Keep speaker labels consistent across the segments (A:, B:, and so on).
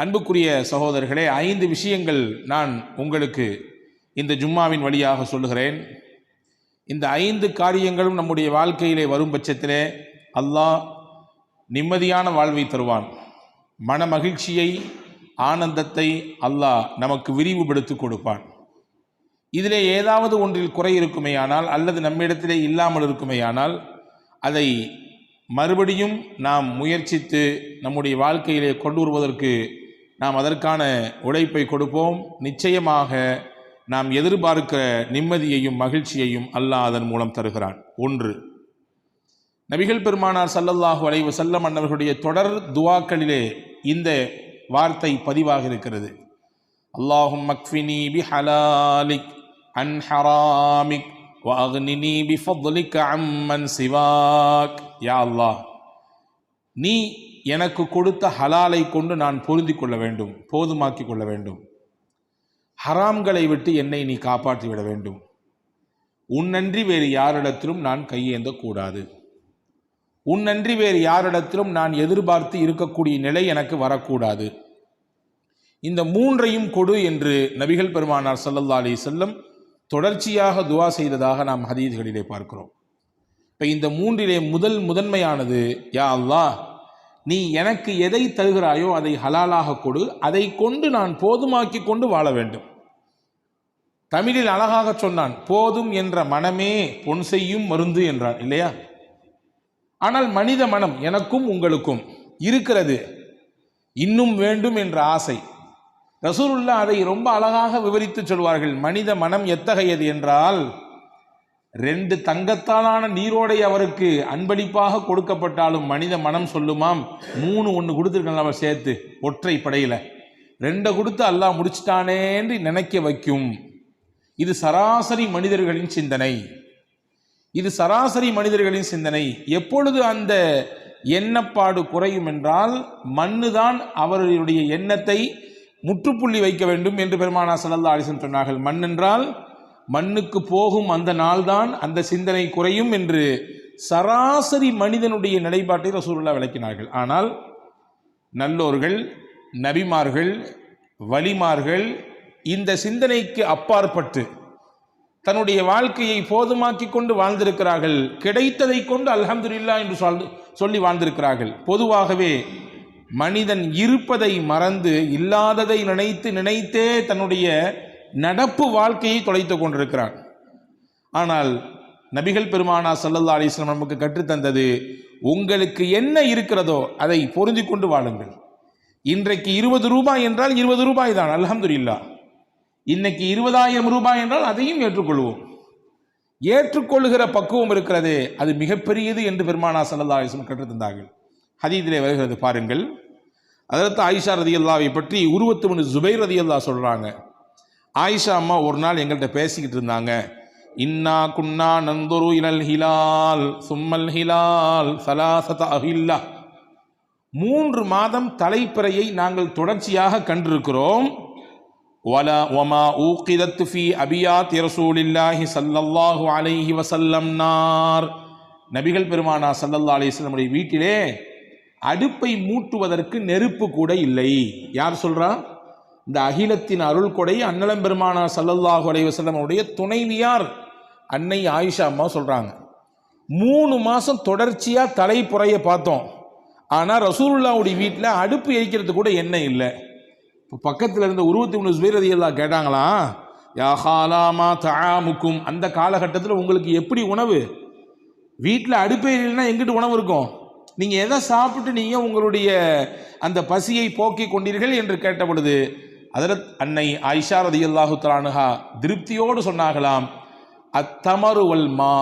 A: அன்புக்குரிய சகோதரர்களே, 5 விஷயங்கள் நான் உங்களுக்கு இந்த ஜும்மாவின் வழியாக சொல்லுகிறேன். இந்த 5 காரியங்களும் நம்முடைய வாழ்க்கையிலே வரும் பட்சத்திலே அல்லாஹ் நிம்மதியான வாழ்வை தருவான். மன மகிழ்ச்சியை, ஆனந்தத்தை அல்லாஹ் நமக்கு விரிவுபடுத்தி கொடுப்பான். இதிலே ஏதாவது ஒன்றில் குறை இருக்குமேயானால் அல்லது நம்மிடத்திலே இல்லாமல் இருக்குமேயானால் அதை மறுபடியும் நாம் முயற்சித்து நம்முடைய வாழ்க்கையிலே கொண்டு வருவதற்கு நாம் அதற்கான உழைப்பை கொடுப்போம். நிச்சயமாக நாம் எதிர்பார்க்கிற நிம்மதியையும் மகிழ்ச்சியையும் அல்லாஹ் அதன் மூலம் தருகிறான். 1, நபிகள் பெருமானார் ஸல்லல்லாஹு அலைஹி வஸல்லம் அன்னவர்களுடைய தொடர் துஆக்களிலே இந்த வார்த்தை பதிவாக இருக்கிறது. அல்லாஹும்ம க்ஃபினி பிஹலாலிக் அன் ஹராமிக் வ அக்னினி பிஃபத்லிக அம்மன் சிவாக். யா அல்லாஹ், நீ எனக்கு கொடுத்த ஹலாலை கொண்டு நான் பொருந்தி கொள்ள வேண்டும், போதுமாக்கி கொள்ள வேண்டும். ஹராம்களை விட்டு என்னை நீ காப்பாற்றி விட வேண்டும். உன்னன்றி வேறு யாரிடத்திலும் நான் கையேந்தக்கூடாது. உன்னன்றி வேறு யாரிடத்திலும் நான் எதிர்பார்த்து இருக்கக்கூடிய நிலை எனக்கு வரக்கூடாது. இந்த 3ஐயும் கொடு என்று நபிகள் பெருமானார் ஸல்லல்லாஹு அலைஹி வஸல்லம் தொடர்ச்சியாக துஆ செய்ததாக நாம் ஹதீஸ்களிலே பார்க்கிறோம். இப்போ இந்த 3இலே முதன்மையானது, யா அல்லாஹ், நீ எனக்கு எதை தருகிறாயோ அதை ஹலாலாக கொடு, அதை கொண்டு நான் போதுமாக்கி கொண்டு வாழ வேண்டும். தமிழில் அழகாக சொன்னான், போதும் என்ற மனமே பொன் செய்யும் மருந்து என்றான், இல்லையா? ஆனால் மனித மனம் எனக்கும் உங்களுக்கும் இருக்கிறது, இன்னும் வேண்டும் என்ற ஆசை. ரசூலுல்லாஹ் அதை ரொம்ப அழகாக விவரித்து சொல்வார்கள். மனித மனம் எத்தகையது என்றால், 2 தங்கத்தாலான நீரோடை அவருக்கு அன்பளிப்பாக கொடுக்கப்பட்டாலும் மனித மனம் சொல்லுமாம், 3 ஒன்று கொடுத்துருக்கலாம் அவர் சேர்த்து ஒற்றை படையில் 2 கொடுத்து அல்லாஹ் முடிச்சிட்டானே என்று நினைக்க வைக்கும். இது சராசரி மனிதர்களின் சிந்தனை. இது சராசரி மனிதர்களின் சிந்தனை. எப்பொழுது அந்த எண்ணப்பாடு குறையும் என்றால், மண்ணுதான் அவர்களுடைய எண்ணத்தை முற்றுப்புள்ளி வைக்க வேண்டும் என்று பெருமானார் ஸல்லல்லாஹு அலைஹி வஸல்லம் சொன்னார்கள். மண் என்றால் மண்ணுக்கு போகும் அந்த நாள்தான் அந்த சிந்தனை குறையும் என்று சராசரி மனிதனுடைய நிலைப்பாட்டை ரசூலுல்லாஹ் விளக்கினார்கள். ஆனால் நல்லோர்கள், நபிமார்கள், வலிமார்கள் இந்த சிந்தனைக்கு அப்பாற்பட்டு தன்னுடைய வாழ்க்கையை போதுமாக்கி கொண்டு வாழ்ந்திருக்கிறார்கள். கிடைத்ததை கொண்டு அல்ஹம்துலில்லாஹ் என்று சொல்லி வாழ்ந்திருக்கிறார்கள். பொதுவாகவே மனிதன் இருப்பதை மறந்து இல்லாததை நினைத்தே தன்னுடைய நடப்பு வாழ்க்கையை தொலைத்து கொண்டிருக்கிறான். ஆனால் நபிகள் பெருமானார் ஸல்லல்லாஹு அலைஹி வஸல்லம் நமக்கு கற்றுத்தந்தது, உங்களுக்கு என்ன இருக்கிறதோ அதை பொருந்தி கொண்டு வாழுங்கள். இன்றைக்கு 20 ரூபாய் என்றால் 20 ரூபாய் தான், அல்ஹம்துலில்லாஹ். இன்னைக்கு 20,000 ரூபாய் என்றால் அதையும் ஏற்றுக்கொள்வோம். ஏற்றுக்கொள்ளுகிற பக்குவம் இருக்கிறது, அது மிகப்பெரியது என்று பெருமானார் ஸல்லல்லாஹு அலைஹி வஸல்லம் கற்றுத்தந்தார்கள். ஹதீஸிலே வருகிறது பாருங்கள். ஹஜ்ரத் ஆயிஷா ரலியல்லாஹு பற்றி உருவத்து பின் ஜுபைர் ரலியல்லாஹு சொல்றாங்க. ஆயிஷா அம்மா ஒரு நாள் எங்கள்கிட்ட பேசிக்கிட்டு இருந்தாங்க. இன்னா குன்னா நந்துரு இலல் ஹிலால் சும்மல் ஹிலால் சலாசத அஹில்லா. 3 மாதம் தலைப்பிறையை நாங்கள் தொடர்ச்சியாக கண்டிருக்கிறோம். வலா வமா ஊகிதத் ஃபீ அபியாத் ரசூலில்லாஹி ஸல்லல்லாஹு அலைஹி வஸல்லம் நார். நபிகள் பெருமானார் ஸல்லல்லாஹு அலைஹி வஸல்லம் வீட்டிலே அடுப்பை மூட்டுவதற்கு நெருப்பு கூட இல்லை. யார் சொல்றா? இந்த அகிலத்தின் அருள் கொடை அன்னலம் பெருமானார் ஸல்லல்லாஹு அலைஹி வஸல்லம் உடைய துணைவியார் அன்னை ஆயிஷா அம்மா சொல்றாங்க. 3 மாசம் தொடர்ச்சியா தலைப்புறைய பார்த்தோம். ஆனால் ரசூலுல்லாஹ்வுடைய வீட்டில் அடுப்பு எரிக்கிறது கூட எண்ணெய் இல்லை. இப்போ பக்கத்தில் இருந்த உருவத்து பின் ஜுபைர் ரலியல்லாஹு கேட்டாங்களா, யா ஹாலாமா தஆமுக்கும், அந்த காலகட்டத்தில் உங்களுக்கு எப்படி உணவு? வீட்டில் அடுப்பே இல்லைன்னா எங்கிட்டு உணவு இருக்கும்? நீங்கள் எதை சாப்பிட்டு நீங்கள் உங்களுடைய அந்த பசியை போக்கி கொண்டீர்கள் என்று கேட்ட பொழுது ஹஜ்ரத் அன்னை ஆயிஷா ரலியல்லாஹு தஆலா அன்ஹா திருப்தியோடு சொன்னாகலாம், அத்தமரு வல் மா,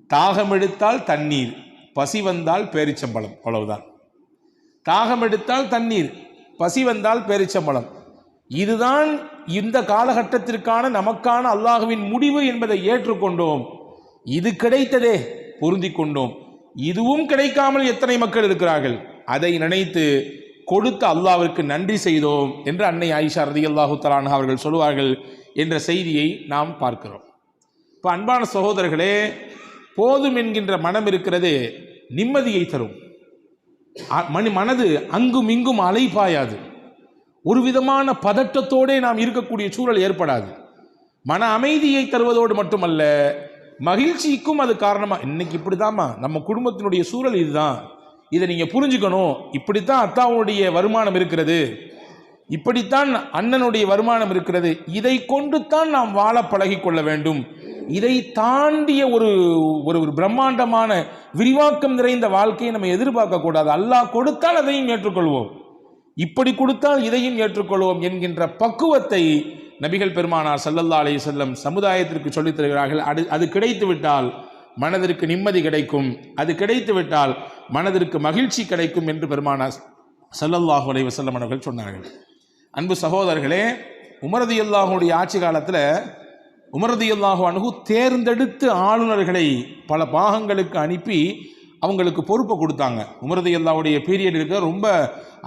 A: தாகம் எடுத்தால் தண்ணீர், பசி வந்தால் பேரிச்சம்பழம், அவ்வளவுதான். தாகம் எடுத்தால் தண்ணீர், பசி வந்தால் பேரிச்சம்பழம். இதுதான் இந்த காலகட்டத்திற்கான நமக்கான அல்லாஹுவின் முடிவு என்பதை ஏற்றுக்கொண்டோம். இது கிடைத்ததே, பொருந்தி கொண்டோம். இதுவும் கிடைக்காமல் எத்தனை மக்கள் இருக்கிறார்கள், அதை நினைத்து கொடுத்த அல்லாஹ்விற்கு நன்றி செய்தோம் என்று அன்னை ஆயிஷா ரலியல்லாஹு தஆலா அன்ஹா அவர்கள் சொல்வார்கள் என்ற செய்தியை நாம் பார்க்கிறோம். இப்போ அன்பான சகோதரர்களே, போதும் என்கின்ற மனம் இருக்கிறது, நிம்மதியை தரும். மனது அங்கும் இங்கும் அலைபாயாது, ஒரு விதமான பதட்டத்தோடே நாம் இருக்கக்கூடிய சூழல் ஏற்படாது. மன அமைதியை தருவதோடு மட்டுமல்ல, மகிழ்ச்சிக்கும் அது காரணமா. இன்னைக்கு இப்படிதாம்மா நம்ம குடும்பத்தினுடைய சூழல் இதுதான், இதை நீங்க புரிஞ்சுக்கணும். இப்படித்தான் அத்தாவுடைய வருமானம் இருக்கிறது, இப்படித்தான் அண்ணனுடைய வருமானம் இருக்கிறது, இதை கொண்டு தான் நாம் வாழ பழகி கொள்ள வேண்டும். இதை தாண்டிய ஒரு ஒரு பிரம்மாண்டமான விரிவாக்கம் நிறைந்த வாழ்க்கையை நம்ம எதிர்பார்க்க கூடாது. அல்லாஹ் கொடுத்தால் அதையும் ஏற்றுக்கொள்வோம், இப்படி கொடுத்தால் இதையும் ஏற்றுக்கொள்வோம் என்கின்ற பக்குவத்தை நபிகள் பெருமானார் ஸல்லல்லாஹு அலைஹி வஸல்லம் சமுதாயத்திற்கு சொல்லித் தருகிறார்கள். அது கிடைத்து விட்டால் மனதிற்கு நிம்மதி கிடைக்கும், அது கிடைத்து விட்டால் மனதிற்கு மகிழ்ச்சி கிடைக்கும் என்று பெருமானார் ஸல்லல்லாஹு அலைஹி வஸல்லம் அவர்கள் சொன்னார்கள். அன்பு சகோதரர்களே, உமர் ரலியல்லாஹுடைய ஆட்சி காலத்தில் உமர் ரலியல்லாஹு அன்ஹு தேர்ந்தெடுத்து ஆளுநர்களை பல பாகங்களுக்கு அனுப்பி அவங்களுக்கு பொறுப்பை கொடுத்தாங்க. உமர் ரலியல்லாஹுடைய பீரியட் இருக்க ரொம்ப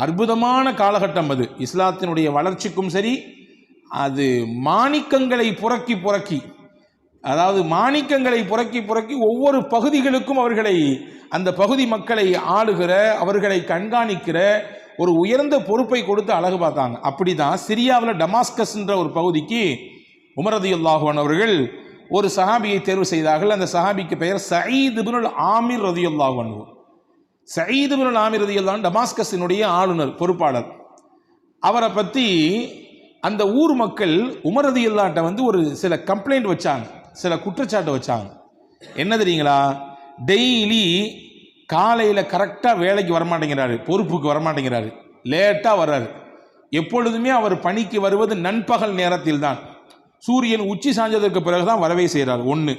A: அற்புதமான காலகட்டம் அது. இஸ்லாத்தினுடைய வளர்ச்சிக்கும் சரி, அது மாணிக்கங்களை புரக்கி அதாவது மாணிக்கங்களை புரக்கி ஒவ்வொரு பகுதிகளுக்கும் அவர்களை, அந்த பகுதி மக்களை ஆளுகிற, அவர்களை கண்காணிக்கிற ஒரு உயர்ந்த பொறுப்பை கொடுத்து அழகு பார்த்தாங்க. அப்படிதான் சிரியாவில் டமாஸ்கஸ்ன்ற ஒரு பகுதிக்கு உமர் ரலியல்லாஹு அன்ஹு அவர்கள் ஒரு சஹாபியை தேர்வு செய்தார்கள். அந்த சஹாபிக்கு பெயர் சயீத் இப்னுல் ஆமிர் ரலியல்லாஹு அன்ஹு. சயீத் இப்னுல் ஆமிர் ரலியல்லாஹு அன்ஹு டமாஸ்கஸினுடைய ஆளுநர், பொறுப்பாளர். அவரை பற்றி அந்த ஊர் மக்கள் உமர் ரலியல்லாஹு வந்து ஒரு சில கம்ப்ளைண்ட் வச்சாங்க, சில குற்றச்சாட்டு வச்சாங்க. என்ன தெரியுங்களா? டெய்லி காலையில் கரெக்டாக வேலைக்கு வரமாட்டேங்கிறாரு, பொறுப்புக்கு வரமாட்டேங்கிறாரு, லேட்டாக வர்றாரு. எப்பொழுதுமே அவர் பணிக்கு வருவது நண்பகல் நேரத்தில் தான், சூரியன் உச்சி சாய்ந்ததற்கு பிறகுதான் வரவே செய்கிறார். ஒன்று.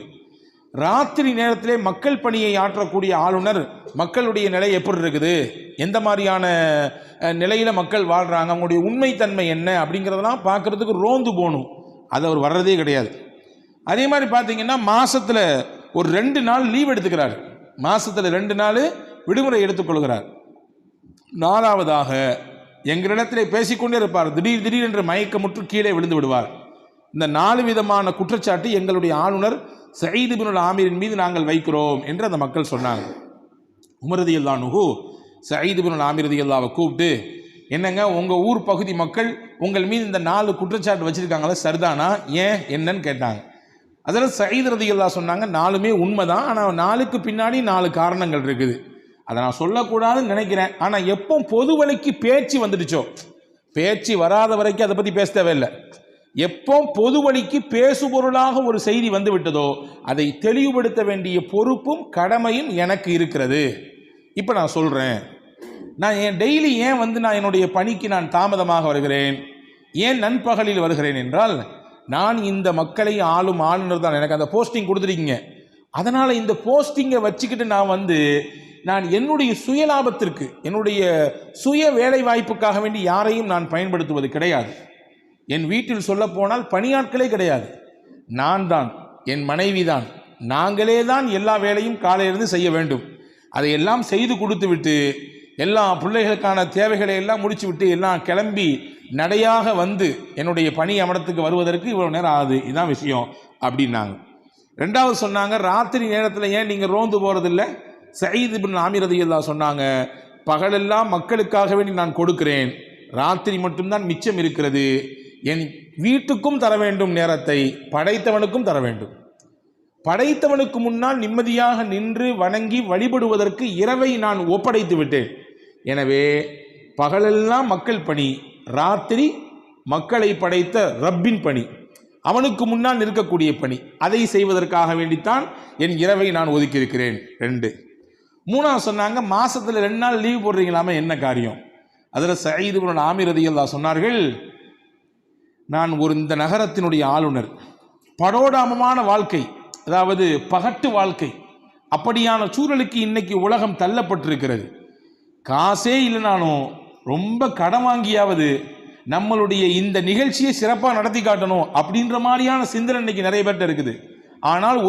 A: ராத்திரி நேரத்திலே மக்கள் பணியை ஆற்றக்கூடிய ஆளுநர், மக்களுடைய நிலை எப்படி இருக்குது, எந்த மாதிரியான நிலையில் மக்கள் வாழ்கிறாங்க, அவங்களுடைய உண்மைத்தன்மை என்ன அப்படிங்கிறதெல்லாம் பார்க்குறதுக்கு ரோந்து போகணும். அது அவர் வர்றதே கிடையாது. அதே மாதிரி பார்த்தீங்கன்னா மாதத்தில் ஒரு 2 நாள் லீவ் எடுத்துக்கிறார், மாதத்தில் 2 நாள் விடுமுறை எடுத்துக்கொள்கிறார். 4வதாக எங்களிடத்திலே பேசிக்கொண்டே இருப்பார், திடீர் என்று மயக்கமுற்று கீழே விழுந்து விடுவார். இந்த 4 விதமான குற்றச்சாட்டு எங்களுடைய ஆளுநர் சயீத் இப்னுல் ஆமிரின் மீது நாங்கள் வைக்கிறோம் என்று அந்த மக்கள் சொன்னாங்க. உமர் ரலியல்லாஹு அன்ஹு சயீத் இப்னுல் ஆமிர் ரலியல்லாஹுவை கூப்பிட்டு, என்னங்க உங்கள் ஊர் பகுதி மக்கள் உங்கள் மீது இந்த 4 குற்றச்சாட்டு வச்சுருக்காங்களா, சரிதானா, ஏன் என்னன்னு கேட்டாங்க. அதில் சயீத் ரலியல்லாஹு சொன்னாங்க, 4மே உண்மைதான், ஆனால் 4க்கு பின்னாடி 4 காரணங்கள் இருக்குது, அதை நான் சொல்லக்கூடாதுன்னு நினைக்கிறேன். ஆனால் எப்போ பொது வழிக்கு பேச்சு வந்துடுச்சோ, பேச்சு வராத வரைக்கும் அதை பற்றி பேச தேவையில்லை, எப்போ பொது வழிக்கு பேசுபொருளாக ஒரு செய்தி வந்து விட்டதோ அதை தெளிவுபடுத்த வேண்டிய பொறுப்பும் கடமையும் எனக்கு இருக்கிறது. இப்போ நான் சொல்கிறேன், நான் டெய்லி ஏன் நான் என்னுடைய பணிக்கு நான் தாமதமாக வருகிறேன், ஏன் நண்பகலில் வருகிறேன் என்றால், நான் இந்த மக்களை ஆளும் ஆளுநர் தான், எனக்கு அந்த போஸ்டிங் கொடுத்துருக்கீங்க, அதனால் இந்த போஸ்டிங்கை வச்சுக்கிட்டு நான் என்னுடைய சுயலாபத்திற்கு, என்னுடைய சுய வேலை வாய்ப்புக்காக வேண்டி யாரையும் நான் பயன்படுத்துவது கிடையாது. என் வீட்டில் சொல்ல போனால் பணியாட்களே கிடையாது, நான் தான், என் மனைவி தான், நாங்களே தான் எல்லா வேலையும் காலையிலிருந்து செய்ய வேண்டும். அதையெல்லாம் செய்து கொடுத்து விட்டு எல்லா பிள்ளைகளுக்கான தேவைகளை எல்லாம் முடிச்சு விட்டு எல்லாம் கிளம்பி நடையாக என்னுடைய பணி அமரத்துக்கு வருவதற்கு இவ்வளோ நேரம் ஆகுது, இதுதான் விஷயம் அப்படின்னாங்க. 2வது சொன்னாங்க, ராத்திரி நேரத்தில் ஏன் நீங்கள் ரோந்து போகிறதில்ல? சயீத் இப்னுல் ஆமிர் ரலியல்லாஹு சொன்னாங்க, பகலெல்லாம் மக்களுக்காக வேண்டி நான் கொடுக்கிறேன், ராத்திரி மட்டும்தான் மிச்சம் இருக்கிறது, என் வீட்டுக்கும் தர வேண்டும் நேரத்தை, படைத்தவனுக்கும் தர வேண்டும். படைத்தவனுக்கு முன்னால் நிம்மதியாக நின்று வணங்கி வழிபடுவதற்கு இரவை நான் ஒப்படைத்து விட்டேன். எனவே பகலெல்லாம் மக்கள் பணி, ராத்திரி மக்களை படைத்த ரப்பின் பணி, அவனுக்கு முன்னால் இருக்கக்கூடிய பணி, அதை செய்வதற்காக வேண்டித்தான் என் இரவை நான் ஒதுக்கியிருக்கிறேன். 2. 3வது சொன்னாங்க, மாதத்தில் 2 நாள் லீவ் போடுறீங்களாமே, என்ன காரியம்? அதில் சயீத் இப்னுல் ஆமிர் ரலியல்லாஹு சொன்னார்கள், நான் இந்த நகரத்தினுடைய ஆளுநர், படோடாமமான வாழ்க்கை, அதாவது பகட்டு வாழ்க்கை, அப்படியான சூழலுக்கு இன்னைக்கு உலகம் தள்ளப்பட்டிருக்கிறது. காசே இல்லைனாலும் ரொம்ப கடன் வாங்கியாவது நம்மளுடைய இந்த நிகழ்ச்சியை சிறப்பாக நடத்தி காட்டணும் அப்படின்ற மாதிரியான சிந்தனை இன்னைக்கு நிறைய பேர்ட்ட இருக்குது. ஆனால்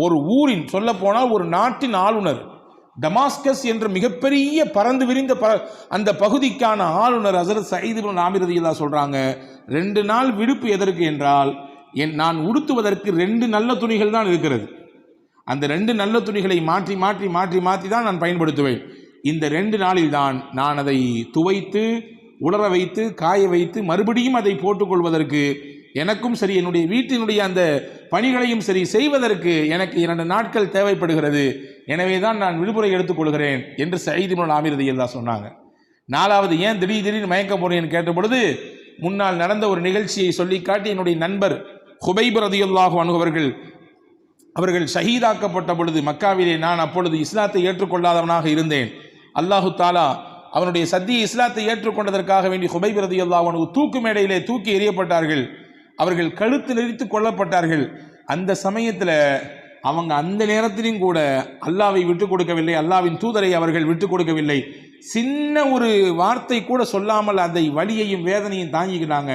A: ஒரு ஊரின், சொல்ல போனால் ஒரு நாட்டின் ஆளுநர், டமாஸ்கஸ் என்ற மிகப்பெரிய பறந்து விரிந்த அந்த பகுதிக்கான ஆளுநர் ஹஸரத் சயீத் இப்னுல் ஆமிர் ரலியல்லாஹு சொல்றாங்க, 2 நாள் விடுப்பு எதற்கு என்றால், நான் உடுத்துவதற்கு 2 நல்ல துணிகள் தான் இருக்கிறது, அந்த 2 நல்ல துணிகளை மாற்றி மாற்றி மாற்றி மாற்றி தான் நான் பயன்படுத்துவேன். இந்த 2 நாளில் தான் நான் அதை துவைத்து உலர வைத்து காய வைத்து மறுபடியும் அதை போட்டுக்கொள்வதற்கு எனக்கும் சரி என்னுடைய வீட்டினுடைய அந்த பணிகளையும் சரி செய்வதற்கு எனக்கு 2 நாட்கள் தேவைப்படுகிறது. எனவே தான் நான் விடுமுறை எடுத்துக்கொள்கிறேன் என்று சயீத் இப்னு ஆமிர் ரலியல்லாஹு சொன்னாங்க. 4வது ஏன் திடீர்னு மயக்க போறேன்னு கேட்ட பொழுது முன்னால் நடந்த ஒரு நிகழ்ச்சியை சொல்லி காட்டி என்னுடைய நண்பர் ஹுபைப் ரலியல்லாஹு அன்ஹு அவர்கள் ஷஹீதாக்கப்பட்ட பொழுது மக்காவிலே நான் அப்பொழுது இஸ்லாத்தை ஏற்றுக்கொள்ளாதவனாக இருந்தேன். அல்லாஹு தாலா அவனுடைய சத்திய இஸ்லாத்தை ஏற்றுக்கொண்டதற்காக வேண்டி ஹுபைப் ரலியல்லாஹு அன்ஹு தூக்கு மேடையிலே தூக்கி எறியப்பட்டார்கள். அவர்கள் கழுத்து நெரித்து கொல்லப்பட்டார்கள். அந்த சமயத்தில் அவங்க அந்த நேரத்திலும் கூட அல்லாவை விட்டுக் கொடுக்கவில்லை, அல்லாவின் தூதரை அவர்கள் விட்டுக் கொடுக்கவில்லை. சின்ன ஒரு வார்த்தை கூட சொல்லாமல் அதை வலியையும் வேதனையும் தாங்கிக்கிட்டாங்க.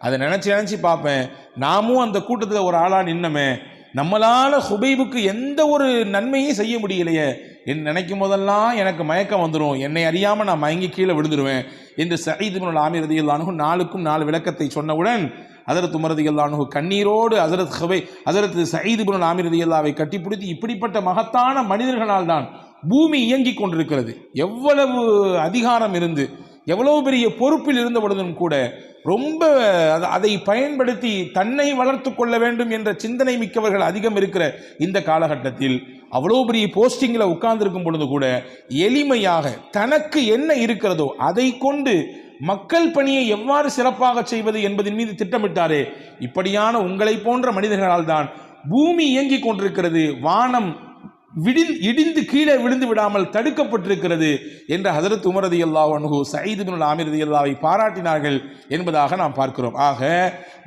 A: அதை நினச்சி பார்ப்பேன், நாமும் அந்த கூட்டத்தில் ஒரு ஆளாக நின்னமே, நம்மளால் ஹுபைபுக்கு எந்த ஒரு நன்மையும் செய்ய முடியலையே என்று நினைக்கும் போதெல்லாம் எனக்கு மயக்கம் வந்துடும், என்னை அறியாமல் நான் மயங்கி கீழே விழுந்துடுவேன் என்று சயீத் இப்னு ஆமிர் ரலியல்லாஹு அன்ஹு 4க்கும் 4 விளக்கத்தை சொன்னவுடன் ஹஜ்ரத் உமர் ரலியல்லாஹு அன்ஹு கண்ணீரோடு ஹஜ்ரத் சயீத் இப்னு ஆமிர் ரலியல்லாஹுவை கட்டிப்பிடித்து, இப்படிப்பட்ட மகத்தான மனிதர்களால் தான் பூமி இயங்கிக் கொண்டிருக்கிறது. எவ்வளவு அதிகாரம் இருந்து எவ்வளவு பெரிய பொறுப்பில் இருந்த பொழுதும் கூட ரொம்ப அதை பயன்படுத்தி தன்னை வளர்த்து கொள்ள வேண்டும் என்ற சிந்தனை மிக்கவர்கள் அதிகம் இருக்கிற இந்த காலகட்டத்தில் அவ்வளோ பெரிய போஸ்டிங்கில் உட்கார்ந்திருக்கும் பொழுது கூட எளிமையாக தனக்கு என்ன இருக்கிறதோ அதை கொண்டு மக்கள் பணியை எவ்வாறு சிறப்பாக செய்வது என்பதன் மீது திட்டமிட்டாரே. இப்படியான உங்களை போன்ற மனிதர்களால் தான் பூமி இயங்கிக் கொண்டிருக்கிறது, வானம் இடிந்து கீழே விழுந்து விடாமல் தடுக்கப்பட்டிருக்கிறது என்ற ஹஜ்ரத் உமர் ரலியல்லாஹு அன்ஹு சயீத் இப்னு ஆமிர் ரலியல்லாஹுவை பாராட்டினார்கள் என்பதாக நாம் பார்க்கிறோம். ஆக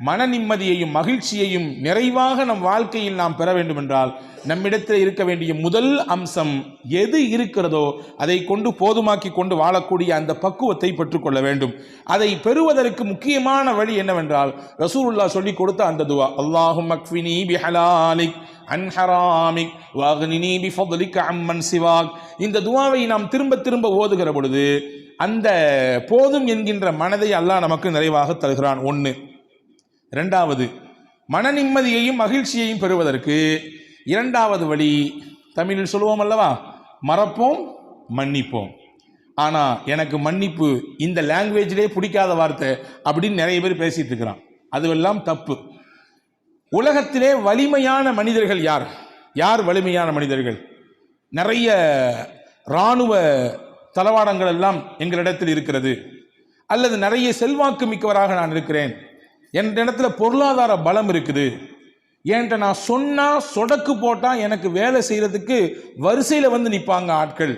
A: மன நிம்மதியையும் மகிழ்ச்சியையும் நிறைவாக நம் வாழ்க்கையில் நாம் பெற வேண்டும் என்றால் நம்மிடத்தில் இருக்க வேண்டிய முதல் அம்சம் எது இருக்கிறதோ அதை கொண்டு போதுமாக்கி கொண்டு வாழக்கூடிய அந்த பக்குவத்தை பெற்றுக்கொள்ள வேண்டும். அதை பெறுவதற்கு முக்கியமான வழி என்னவென்றால் ரசூலுல்லாஹ் சொல்லி கொடுத்த அந்த துவா, அல்லாஹும்ம அக்ஃபினி பிஹலாலிக் அன் ஹராமிக் வஅக்னினி பிஃபத்லிக அம்மன் சிவாக். இந்த துவாவை நாம் திரும்ப திரும்ப ஓதுகிற பொழுது அந்த போதும் என்கின்ற மனதை அல்லாஹ் நமக்கு நிறைவாக தருகிறான். 1. 2வது, மன நிம்மதியையும் மகிழ்ச்சியையும் பெறுவதற்கு 2வது வழி தமிழில் சொல்லுவோம் அல்லவா, மறப்போம் மன்னிப்போம். ஆனால் எனக்கு மன்னிப்பு இந்த லாங்குவேஜிலே பிடிக்காத வார்த்தை அப்படின்னு நிறைய பேர் பேசிட்டு இருக்கிறான். அதுவெல்லாம் தப்பு. உலகத்திலே வலிமையான மனிதர்கள் யார்? யார் வலிமையான மனிதர்கள்? நிறைய இராணுவ தளவாடங்கள் எல்லாம் எங்களிடத்தில் இருக்கிறது, அல்லது நிறைய செல்வாக்கு மிக்கவராக நான் இருக்கிறேன், என் இடத்துல பொருளாதார பலம் இருக்குது, என்கிட்ட நான் சொன்னா சொடக்கு போட்டா எனக்கு வேலை செய்யறதுக்கு வரிசையில் வந்து நிற்பாங்க ஆட்கள்,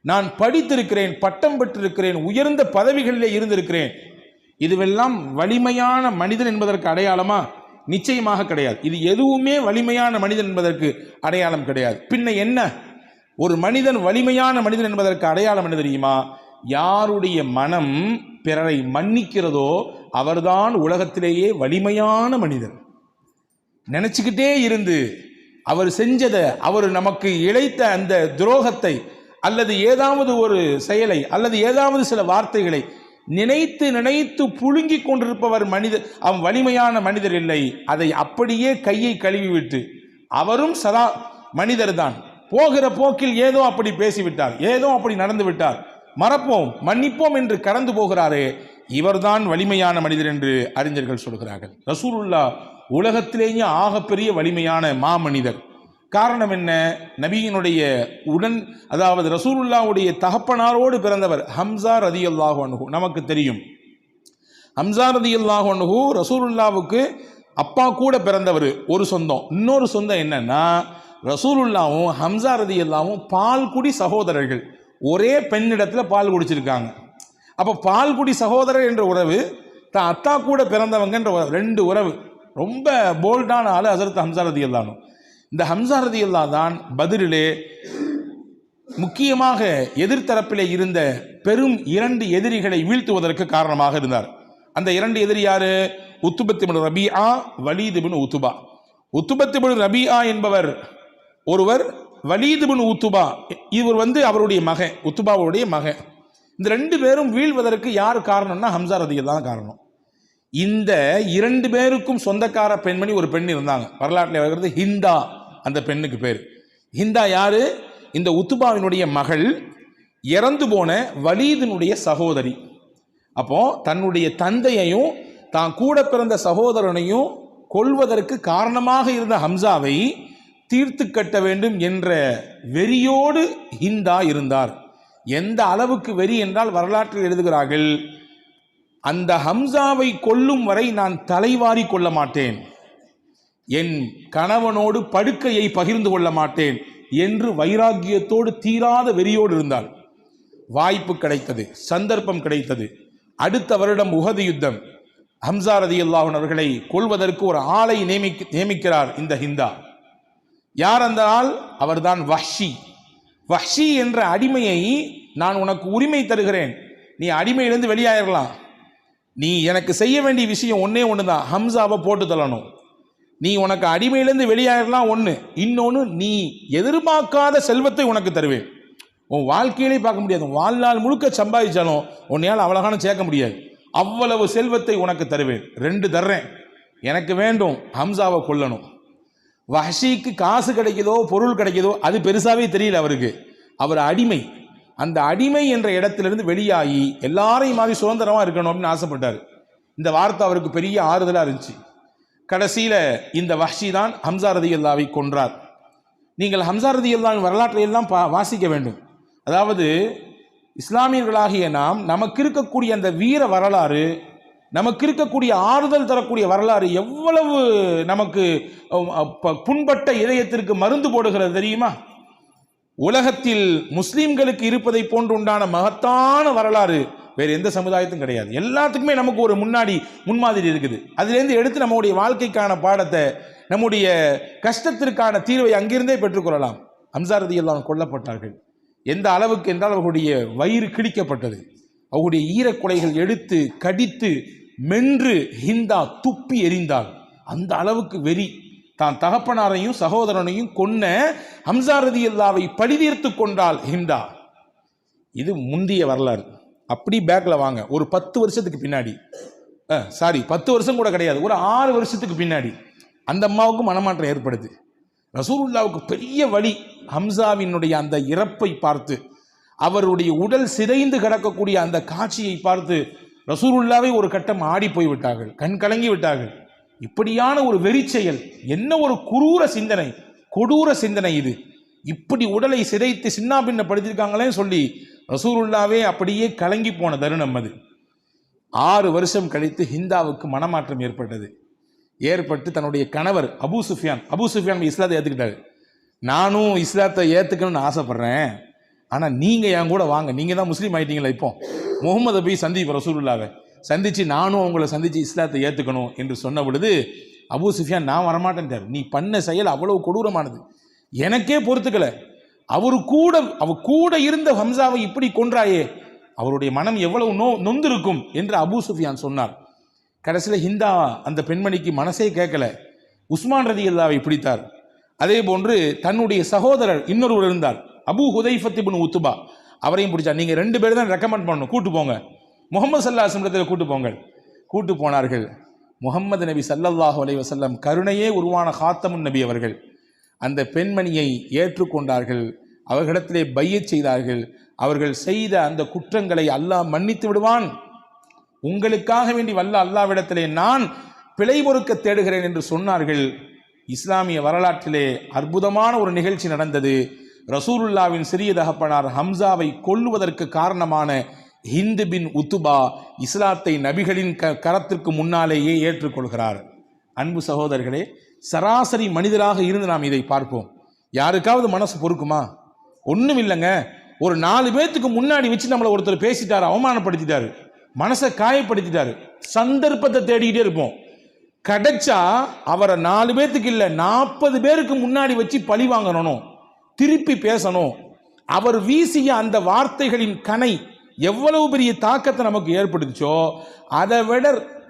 A: நான் படித்திருக்கிறேன், பட்டம் பெற்றிருக்கிறேன், உயர்ந்த பதவிகளிலே இருந்திருக்கிறேன். இதுவெல்லாம் வலிமையான மனிதன் என்பதற்கு அடையாளமா? நிச்சயமாக கிடையாது. இது எதுவுமே வலிமையான மனிதன் என்பதற்கு அடையாளம் கிடையாது. பின்ன என்ன? ஒரு மனிதன் வலிமையான மனிதன் என்பதற்கு அடையாளம் என்ன தெரியுமா? யாருடைய மனம் பிறரை மன்னிக்கிறதோ அவர்தான் உலகத்திலேயே வலிமையான மனிதன். நினைச்சுக்கிட்டே இருந்து அவர் செஞ்சதை, அவர் நமக்கு இழைத்த அந்த துரோகத்தை அல்லது ஏதாவது ஒரு செயலை அல்லது ஏதாவது சில வார்த்தைகளை நினைத்து நினைத்து புழுங்கி கொண்டிருப்பவர் மனிதர், அவன் வலிமையான மனிதர் இல்லை. அதை அப்படியே கையை கழுவி விட்டு அவரும் சதா மனிதர் தான், போகிற போக்கில் ஏதோ அப்படி பேசிவிட்டார், ஏதோ அப்படி நடந்து விட்டார், மறப்போம் மன்னிப்போம் என்று கடந்து போகிறாரே, இவர்தான் வலிமையான மனிதர் என்று அறிஞர்கள் சொல்கிறார்கள். ரசூலுல்லாஹ் உலகத்திலேயே ஆகப்பெரிய வலிமையான மாமனிதர். காரணம் என்ன? நபியினுடைய அதாவது ரசூலுல்லாஹ்வுடைய தகப்பனாரோடு பிறந்தவர் ஹம்சா ரலியல்லாஹு அன்ஹு. நமக்கு தெரியும், ஹம்சா ரலியல்லாஹு அன்ஹு ரசூலுல்லாஹ்வுக்கு அப்பா கூட பிறந்தவர். ஒரு சொந்தம். இன்னொரு சொந்தம் என்னன்னா, ரசூலுல்லாஹ்வும் ஹம்சா ரலியல்லாஹுவும் பால்குடி சகோதரர்கள், ஒரே பெண்ணிடத்தில் பால் குடிச்சிருக்காங்க. அப்போ பால்குடி சகோதரர் என்ற உறவு, தான் அத்தா கூட பிறந்தவங்கன்ற 2 உறவு. ரொம்ப போல்டான ஆள் ஹஸரத் ஹம்சா ரலியல்லாஹு. இந்த ஹம்சா ரலியல்லாஹு தான் பத்ரிலே முக்கியமாக எதிர்த்தரப்பிலே இருந்த பெரும் 2 எதிரிகளை வீழ்த்துவதற்கு காரணமாக இருந்தார். அந்த 2 எதிரி யாரு? உத்பத் இப்னு ரபீஆ, வலீத் இப்னு உத்பா. உத்பத் இப்னு ரபீஆ என்பவர் ஒருவர், வலீத் இப்னு உத்பா இவர் அவருடைய மகன், உத்பாவுடைய மகன். இந்த 2 பேரும் வீழ்வதற்கு யார் காரணம்னா ஹம்சா ரலியல்லாஹு தான் காரணம். இந்த 2 பேருக்கும் சொந்தக்கார பெண்மணி ஒரு பெண் இருந்தாங்க. வரலாற்றில் வருகிறது ஹிந்தா, அந்த பெண்ணுக்கு பேர் ஹிந்தா. யாரு? இந்த உத்பாவினுடைய மகள். இறந்து போன வலீதினுடைய சகோதரி. அப்போ தன்னுடைய தந்தையையும் தான் கூட பிறந்த சகோதரனையும் கொல்வதற்கு காரணமாக இருந்த ஹம்சாவை தீர்த்து கட்ட வேண்டும் என்ற வெறியோடு ஹிந்தா இருந்தார். எந்த அளவுக்கு வெறி என்றால் வரலாற்றில் எழுதுகிறார்கள், அந்த ஹம்சாவை கொல்லும் வரை நான் தலைவாரி கொள்ள மாட்டேன், என் கணவனோடு படுக்கையை பகிர்ந்து கொள்ள மாட்டேன் என்று வைராக்கியத்தோடு தீராத வெறியோடு இருந்தார். வாய்ப்பு கிடைத்தது, சந்தர்ப்பம் கிடைத்தது. அடுத்த வருடம் உஹது யுத்தம், ஹம்சா ரலியல்லாஹு அன்ஹு அவர்களை கொல்வதற்கு ஒரு ஆளை நியமிக்கிறார் இந்த ஹிந்தா. யார் அந்த ஆள்? அவர்தான் வஹ்ஷி. வஹ்ஷி என்ற அடிமையை நான் உனக்கு உரிமை தருகிறேன், நீ அடிமையிலிருந்து வெளியாயிரலாம், நீ எனக்கு செய்ய வேண்டிய விஷயம் ஒன்னே ஒன்று தான், ஹம்சாவை போட்டு தள்ளணும். நீ உனக்கு அடிமையிலிருந்து வெளியாயிரலாம் ஒன்று, இன்னொன்று நீ எதிர்பார்க்காத செல்வத்தை உனக்கு தருவேன். உன் வாழ்க்கையிலே பார்க்க முடியாது, வாழ்நாள் முழுக்க சம்பாதிச்சாலும் உன்னையால் அவ்வளோகான சேர்க்க முடியாது, அவ்வளவு செல்வத்தை உனக்கு தருவேன். 2 தர்றேன், எனக்கு வேண்டும் ஹம்சாவை கொல்லணும். வஹ்ஷிக்கு காசு கிடைக்குதோ பொருள் கிடைக்குதோ அது பெருசாகவே தெரியல அவருக்கு, அவர் அடிமை. அந்த அடிமை என்ற இடத்திலிருந்து வெளியாகி எல்லாரையும் மாதிரி சுதந்திரமாக இருக்கணும் அப்படின்னு ஆசைப்பட்டார். இந்த வார்த்தை அவருக்கு பெரிய ஆறுதலாக இருந்துச்சு. கடைசியில் இந்த வஹ்ஷி தான் ஹம்சா ரலியல்லாஹு கொன்றார். நீங்கள் ஹம்சா ரலியல்லாஹு வரலாற்றை எல்லாம் வாசிக்க வேண்டும். அதாவது இஸ்லாமியர்களாகிய நாம் நமக்கு இருக்கக்கூடிய அந்த வீர வரலாறு, நமக்கு இருக்கக்கூடிய ஆறுதல் தரக்கூடிய வரலாறு எவ்வளவு நமக்கு புண்பட்ட இதயத்திற்கு மருந்து போடுகிறது தெரியுமா? உலகத்தில் முஸ்லிம்களுக்கு இருப்பதை போன்று உண்டான மகத்தான வரலாறு வேறு எந்த சமுதாயத்தும் கிடையாது. எல்லாத்துக்குமே நமக்கு ஒரு முன்மாதிரி இருக்குது. அதிலிருந்து எடுத்து நம்முடைய வாழ்க்கைக்கான பாடத்தை, நம்முடைய கஷ்டத்திற்கான தீர்வை அங்கிருந்தே பெற்றுக்கொள்ளலாம். ஹம்சா ரலியல்லாஹு கொல்லப்பட்டார்கள். எந்த அளவுக்கு என்றால் அவர்களுடைய வயிறு கிழிக்கப்பட்டது, அவருடைய ஈரக்குலைகள் எடுத்து கடித்து மென்று ஹிந்தா துப்பி எறிந்தாள். அந்த அளவுக்கு வெறி. தான் தகப்பனாரையும் சகோதரனையும் கொன்ன ஹம்சா ரலியல்லாஹு பழிதீர்த்து கொண்டாள் ஹிந்தா. இது முந்திய வரலாறு. அப்படி பேக்ல வாங்க, ஒரு 10 வருஷத்துக்கு பின்னாடி, 10 வருஷம் கூட கிடையாது, ஒரு 6 வருஷத்துக்கு பின்னாடி அந்த அம்மாவுக்கு மனமாற்றம் ஏற்படுது. ரசூலுல்லாவுக்கு பெரிய வலி. ஹம்சாவினுடைய அந்த இறப்பை பார்த்து, அவருடைய உடல் சிதைந்து கிடக்கக்கூடிய அந்த காட்சியை பார்த்து ரசூலுல்லாவை ஒரு கட்டம் ஆடி போய் விட்டார்கள், கண் கலங்கி விட்டார்கள். இப்படியான ஒரு வெறி செயல், என்ன ஒரு குரூர சிந்தனை, கொடூர சிந்தனை இது! இப்படி உடலை சிதைத்து சின்ன பின்னப்படுத்திருக்காங்களே சொல்லி ரசூலுல்லாவே அப்படியே கலங்கி போன தருணம் அது. 6 வருஷம் கழித்து ஹிந்தாவுக்கு மனமாற்றம் ஏற்பட்டு தன்னுடைய கணவர் அபூ சுஃபியான் இஸ்லாத்தை ஏற்றுக்கிட்டாரு. நானும் இஸ்லாத்தை ஏற்றுக்கணும்னு ஆசைப்படுறேன், ஆனால் நீங்கள் என் கூட வாங்க, நீங்கள் தான் முஸ்லீம் ஆகிட்டீங்களா, இப்போ முகமதை போய் சந்திப்போம், ரசூலுல்லாவை சந்தித்து நானும் அவங்கள சந்தித்து இஸ்லாத்தை ஏற்றுக்கணும் என்று சொன்ன பொழுது அபூ சுஃபியான் நான் வரமாட்டேன்ட்டார். நீ பண்ண செயல் அவ்வளவு கொடூரமானது, எனக்கே பொறுத்துக்கலை. அவர் கூட இருந்த ஹம்சாவை இப்படி கொன்றாயே, அவருடைய மனம் எவ்வளவு நொந்திருக்கும் என்று அபூ சுஃபியான் சொன்னார். கடைசியில் ஹிந்தா அந்த பெண்மணிக்கு மனசே கேட்கல, உஸ்மான் ரலியல்லாஹு பிடித்தார். அதே போன்று தன்னுடைய சகோதரர் இன்னொருவர் இருந்தார், அபூ ஹுதைஃபத் இப்னு உத்பா, அவரையும் பிடிச்சார். நீங்கள் 2 பேர் தான் ரெக்கமெண்ட் பண்ணணும், கூட்டு போங்க, முகமது ஸல்லல்லாஹு அலைஹி வஸல்லம் கூட்டு போங்கள். கூட்டு போனார்கள். முகமது நபி ஸல்லல்லாஹு அலைஹி வஸல்லம் கருணையே உருவான ஹாத்தமுன் நபி அவர்கள் அந்த பெண்மணியை ஏற்றுக்கொண்டார்கள், அவர்களிடத்திலே பையச் செய்தார்கள். அவர்கள் செய்த அந்த குற்றங்களை அல்லாஹ் மன்னித்து விடுவான், உங்களுக்காக வேண்டி வல்ல அல்லாஹ்விடத்திலே நான் பிழை பொறுக்க தேடுகிறேன் என்று சொன்னார்கள். இஸ்லாமிய வரலாற்றிலே அற்புதமான ஒரு நிகழ்ச்சி நடந்தது. ரசூலுல்லாவின் சிறிய தகப்பனார் ஹம்சாவை கொல்லுவதற்கு காரணமான ஹிந்து பின் உத்துபா இஸ்லாத்தை நபிகளின் கரத்திற்கு முன்னாலேயே ஏற்றுக்கொள்கிறார். அன்பு சகோதரர்களே, சராசரி மனிதராக இருந்து நாம் இதை பார்ப்போம். யாருக்காவது மனசு பொறுக்குமா? ஒன்றும் இல்லைங்க. ஒரு 4 பேர்த்துக்கு முன்னாடி வச்சு நம்மளை ஒருத்தர் பேசிட்டாரு, அவமானப்படுத்திட்டாரு, மனசை காயப்படுத்திட்டாரு, சந்தர்ப்பத்தை தேடிக்கிட்டே இருப்போம். கிடைச்சா அவரை 4 பேர்த்துக்கு இல்லை 40 பேருக்கு முன்னாடி வச்சு பழி வாங்கணும், திருப்பி பேசணும். அவர் வீசிய அந்த வார்த்தைகளின் கனை எவ்வளவு பெரிய தாக்கத்தை நமக்கு ஏற்படுச்சோ அதை விட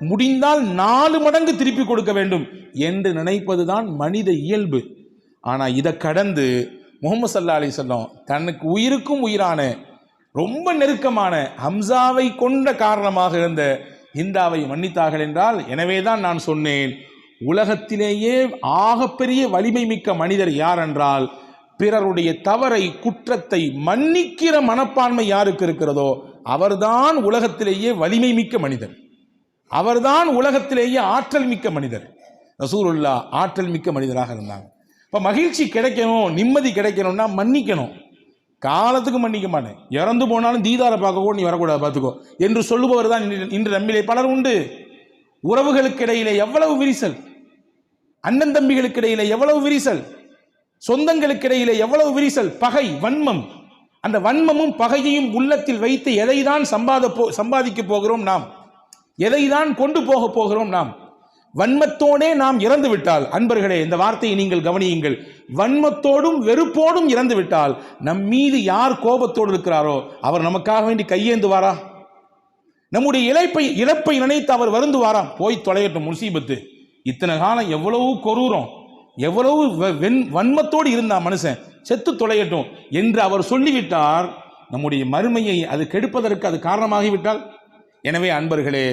A: முடிந்தால் 4 மடங்கு திருப்பி கொடுக்க வேண்டும் என்று நினைப்பதுதான் மனித இயல்பு. ஆனால் இதை கடந்து முஹம்மது ஸல்லல்லாஹு அலைஹி வஸல்லம் தனக்கு உயிருக்கும் உயிரான ரொம்ப நெருக்கமான ஹம்சாவை கொண்ட காரணமாக இருந்த ஹிந்தாவை மன்னித்தார்கள் என்றால், எனவேதான் நான் சொன்னேன், உலகத்திலேயே ஆகப்பெரிய வலிமை மிக்க மனிதர் யார் என்றால் பிறருடைய தவறை குற்றத்தை மன்னிக்கிற மனப்பான்மை யாருக்கு இருக்கிறதோ அவர்தான் உலகத்திலேயே வலிமை மிக்க மனிதர், அவர்தான் உலகத்திலேயே ஆற்றல் மிக்க மனிதர். ரசூலுல்லாஹ் ஆற்றல் மிக்க மனிதராக இருந்தாங்க. இப்போ மகிழ்ச்சி கிடைக்கணும், நிம்மதி கிடைக்கணும்னா மன்னிக்கணும். காலத்துக்கு மன்னிக்க மாட்டேன், இறந்து போனாலும் தீதாரை பார்க்க கூட நீ வரக்கூடாது பார்த்துக்கோ என்று சொல்லுபவர் தான் இன்று நம்மிலே பலர் உண்டு. உறவுகளுக்கு இடையிலே எவ்வளவு விரிசல், அண்ணன் தம்பிகளுக்கு இடையிலே எவ்வளவு விரிசல், சொந்தங்களுக்கு இடையிலே எவ்வளவு விரிசல், பகை, வன்மம். அந்த வன்மமும் பகையையும் உள்ளத்தில் வைத்து எதை தான் சம்பாதிக்க போகிறோம் நாம், எதை தான் கொண்டு போக போகிறோம் நாம். வன்மத்தோடே நாம் இறந்து விட்டால், அன்பர்களே இந்த வார்த்தையை நீங்கள் கவனியுங்கள், வன்மத்தோடும் வெறுப்போடும் இறந்து விட்டால் நம் மீது யார் கோபத்தோடு இருக்கிறாரோ அவர் நமக்காக வேண்டி கையேந்துவாரா? நம்முடைய இழப்பை நினைத்து அவர் வருந்துவாரா? போய் தொலையட்டும் முசீபத்து, இத்தனை காலம் எவ்வளவு கொரூரம், எவ்வளவு வன்மத்தோடு இருந்தா மனுஷன், செத்து தொலையட்டும் என்று அவர் சொல்லிவிட்டார். நம்முடைய மறுமையை அது கெடுப்பதற்கு அது காரணமாகிவிட்டால். எனவே அன்பர்களே,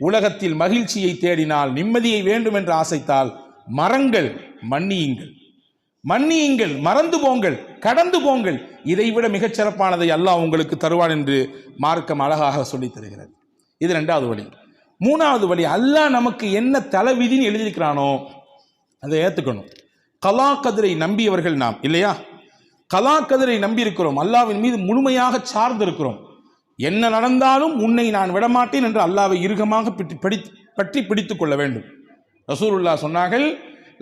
A: உலகத்தில் மகிழ்ச்சியை தேடினால், நிம்மதியை வேண்டும் என்று ஆசைத்தால் மறங்கள், மன்னியுங்கள், மன்னியுங்கள், மறந்து போங்கள், கடந்து போங்கள். இதைவிட மிகச் சிறப்பானதை அல்லாஹ் உங்களுக்கு தருவான் என்று மார்க்கம் அழகாக சொல்லித் தருகிறது. இது 2வது வழி. 3வது வழி, அல்லாஹ் நமக்கு என்ன தலைவிதின்னு எழுதியிருக்கிறானோ அதை ஏற்றுக்கணும். கலா கதிரை நம்பியவர்கள் நாம் இல்லையா? கலா கதிரை நம்பி இருக்கிறோம், அல்லாஹ்வின் மீது முழுமையாக சார்ந்து இருக்கிறோம். என்ன நடந்தாலும் உன்னை நான் விடமாட்டேன் என்று அல்லாஹ்வை இறுகமாக பற்றி பிடித்துக் கொள்ள வேண்டும். ரசூலுல்லாஹ் சொன்னார்கள்,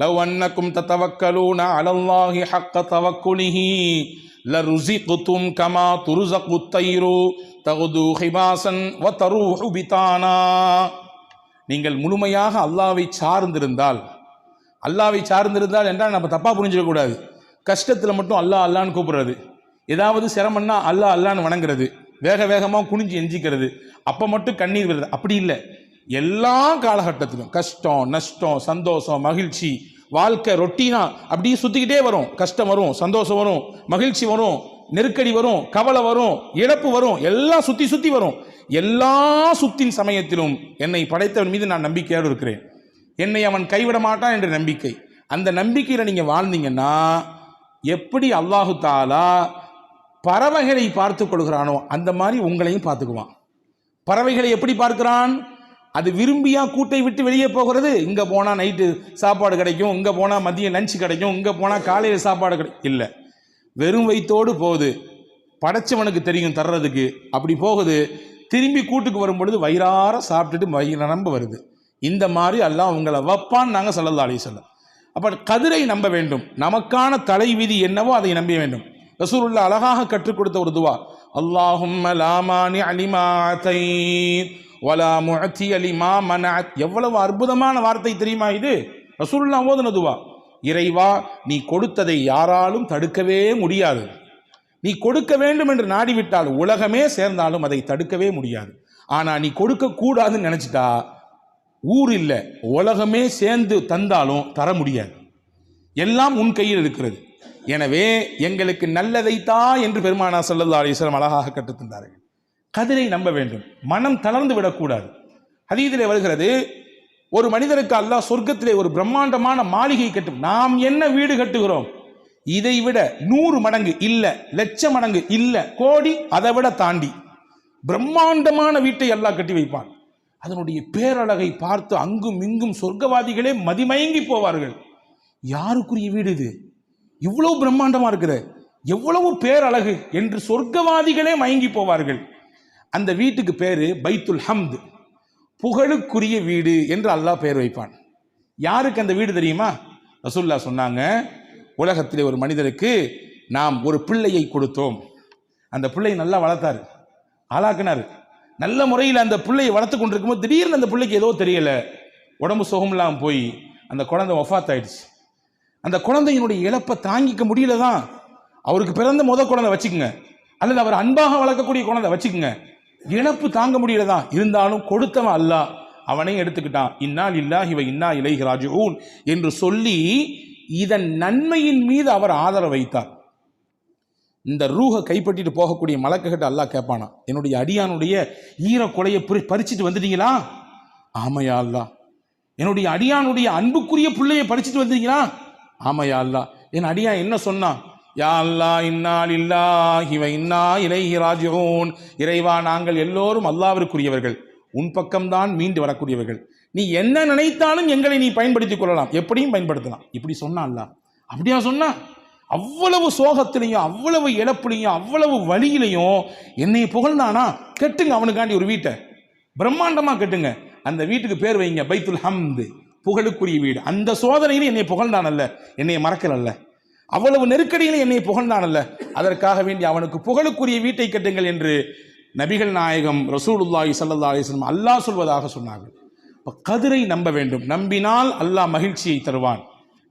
A: லவ் அன்னக்கும் ததவக்கலூன அலல்லாஹி ஹக்க தவக்குலிஹி லருஸிக்தும் கமா துர்ஸகுத் தைரு தகுது ஹிபாசன் வ தரூஹு பிதானா. நீங்கள் முழுமையாக அல்லாஹ்வை சார்ந்திருந்தால், அல்லாஹ்வை சார்ந்திருந்தால் என்றால் நம்ம தப்பா புரிஞ்சிடக்கூடாது. கஷ்டத்தில் மட்டும் அல்லாஹ் அல்லான்னு கூப்பிடுறது, ஏதாவது சிரமம்னா அல்லாஹ் அல்லான்னு வணங்குறது, வேக வேகமாக குனிஞ்சு எஞ்சிக்கிறது, அப்போ மட்டும் கண்ணீர் வருது, அப்படி இல்லை. எல்லா காலகட்டத்திலும் கஷ்டம், நஷ்டம், சந்தோஷம், மகிழ்ச்சி, வாழ்க்கை ரொட்டீனா அப்படியே சுற்றிக்கிட்டே வரும். கஷ்டம் வரும், சந்தோஷம் வரும், மகிழ்ச்சி வரும், நெருக்கடி வரும், கவலை வரும், இழப்பு வரும், எல்லாம் சுற்றி சுற்றி வரும். எல்லா சுத்தின் சமயத்திலும் என்னை படைத்தவன் மீது நான் நம்பிக்கையோடு இருக்கிறேன், என்னை அவன் கைவிட மாட்டான் என்ற நம்பிக்கை. அந்த நம்பிக்கையில் நீங்கள் வாழ்ந்தீங்கன்னா எப்படி அல்லாஹு தாலா பறவைகளை பார்த்து கொள்கிறானோ அந்த மாதிரி உங்களையும் பார்த்துக்குவான். பறவைகளை எப்படி பார்க்கிறான்? அது விரும்பியா கூட்டை விட்டு வெளியே போகிறது? இங்கே போனால் நைட்டு சாப்பாடு கிடைக்கும், இங்கே போனால் மதியம் லஞ்சு கிடைக்கும், இங்கே போனால் காலையில் சாப்பாடு கிடைக்கும், இல்லை, வெறும் வயிற்றோடு போகுது. படைச்சவனுக்கு தெரியும் தர்றதுக்கு, அப்படி போகுது. திரும்பி கூட்டுக்கு வரும் பொழுது வயிறார சாப்பிட்டுட்டு வயிறு நிரம்ப வருது. இந்த மாதிரி அல்லாஹ் உங்களை வைப்பான்னு நாங்கள் ஸல்லல்லாஹு அலைஹி வஸல்லம். அப்போ கதிரை நம்ப வேண்டும், நமக்கான தலைவிதி என்னவோ அதை நம்ப வேண்டும். ரசூலுல்லாஹ் அழகாக கற்றுக் கொடுத்த ஒரு துவா, அல்லாஹும்ம லா மானிஅ லிமா அதைத் வலா முஅத்திய லிமா மனஅத். எவ்வளவு அற்புதமான வார்த்தை தெரியுமா இது? ரசூலுல்லாஹ் ஓதுன துவா. இறைவா, நீ கொடுத்ததை யாராலும் தடுக்கவே முடியாது. நீ கொடுக்க வேண்டும் என்று நாடிவிட்டால் உலகமே சேர்ந்தாலும் அதை தடுக்கவே முடியாது. ஆனால் நீ கொடுக்க கூடாதுன்னு நினைச்சிட்டா ஊர் இல்லை, உலகமே சேர்ந்து தந்தாலும் தர முடியாது. எல்லாம் உன் கையில் இருக்கிறது. எனவே எங்களுக்கு நல்லதைத்தா என்று பெருமானார் ஸல்லல்லாஹு அலைஹி வஸல்லம் அழகாக கற்றுத்தந்தார்கள். கதிரை நம்ப வேண்டும், மனம் தளர்ந்து விடக்கூடாது. ஹதீஸிலே வருகிறது, ஒரு மனிதருக்கு அல்லாஹ் சொர்க்கத்திலே ஒரு பிரம்மாண்டமான மாளிகை கட்டும். நாம் என்ன வீடு கட்டுகிறோம், இதை விட 100 மடங்கு இல்லை, லட்சம் மடங்கு இல்லை, கோடி, அதை விட தாண்டி பிரம்மாண்டமான வீட்டை அல்லாஹ் கட்டி வைப்பான். அதனுடைய பேரழகை பார்த்து அங்கும் இங்கும் சொர்க்கவாதிகளே மதிமயங்கி போவார்கள். யாருக்குரிய வீடு இது? இவ்வளவு பிரம்மாண்டமா இருக்கிற, எவ்வளவு பேரழகு என்று சொர்க்கவாதிகளே மயங்கி போவார்கள். அந்த வீட்டுக்கு பேரு பைத்துல் ஹம்த், புகழுக்குரிய வீடு என்று அல்லாஹ் பெயர் வைப்பான். யாருக்கு அந்த வீடு தெரியுமா? ரசூலுல்லாஹ் சொன்னாங்க, உலகத்திலே ஒரு மனிதருக்கு நாம் ஒரு பிள்ளையை கொடுத்தோம். அந்த பிள்ளையை நல்லா வளர்த்தாரு, ஆளாக்குனாரு. நல்ல முறையில் அந்த பிள்ளையை வளர்த்து கொண்டிருக்கும்போது திடீர்னு அந்த பிள்ளைக்கு ஏதோ தெரியல, உடம்பு சுகமில்லாமல் போய் அந்த குழந்தை வஃபாத் ஆயிடுச்சு. அந்த குழந்தையினுடைய இழப்பை தாங்கிக்க முடியல தான். அவருக்கு பிறந்த குழந்தை வச்சுக்கோங்க, அல்லது அவர் அன்பாக வளர்க்கக்கூடிய குழந்தை வச்சுக்கோங்க, இழப்பு தாங்க முடியல தான். இருந்தாலும் கொடுத்தவன் அல்லாஹ், அவனையும் எடுத்துக்கிட்டான். இன்னா லில்லாஹி வ இன்னா இலைஹி ராஜிஊன் என்று சொல்லி இதன் நன்மையின் மீது அவர் ஆதரவு வைத்தார். இந்த ரூஹை கைப்பற்றிட்டு போகக்கூடிய மலக்குகிட்ட அல்லாஹ் கேட்பானா, என்னுடைய அடியானுடைய ஈரக்குலையை பறிச்சுட்டு வந்துட்டீங்களா? ஆமையா அல்லாஹ். என்னுடைய அடியானுடைய அன்புக்குரிய பிள்ளையை பறிச்சுட்டு வந்தீங்களா? ஆமையா அல்லாஹ். என் அடியான் என்ன சொன்னான்? யா அல்லாஹ் இன்னா லில்லாஹி வ இன்னா இலைஹி ராஜிஊன். இறைவா, நாங்கள் எல்லோரும் அல்லாஹ்விற்குரியவர்கள், உன் பக்கம்தான் மீண்டு வரக்கூடியவர்கள். நீ என்ன நினைத்தாலும் எங்களை நீ பயன்படுத்திக் கொள்ளலாம், எப்படியும் பயன்படுத்தலாம். இப்படி சொன்னா அல்லாஹ். அப்படியா சொன்னா? அவ்வளவு சோகத்திலையும் அவ்வளவு இழப்புலையும் அவ்வளவு வழியிலையும் என்னை புகழ்ந்தானா? கெட்டுங்க அவனுக்காண்டி ஒரு வீட்டை, பிரம்மாண்டமா கெட்டுங்க. அந்த வீட்டுக்கு பேர் வைங்க பைத்துல் ஹம்து, புகழுக்குரிய வீடு. அந்த சோதனையிலும் என்னை புகழ்ந்தானல்ல, என்னை மறக்கலல்ல. அவ்வளவு நெருக்கடியிலும் என்னை புகழ்ந்தானல்ல, அதற்காக வேண்டி அவனுக்கு புகழுக்குரிய வீட்டை கட்டுங்கள் என்று நபிகள் நாயகம் ரசூலுல்லாஹி ஸல்லல்லாஹு அலைஹி வஸல்லம் அல்லாஹ் சொல்வதாக சொன்னார்கள். கதிரை நம்ப வேண்டும். நம்பினால் அல்லாஹ் மகிழ்ச்சியை தருவான்.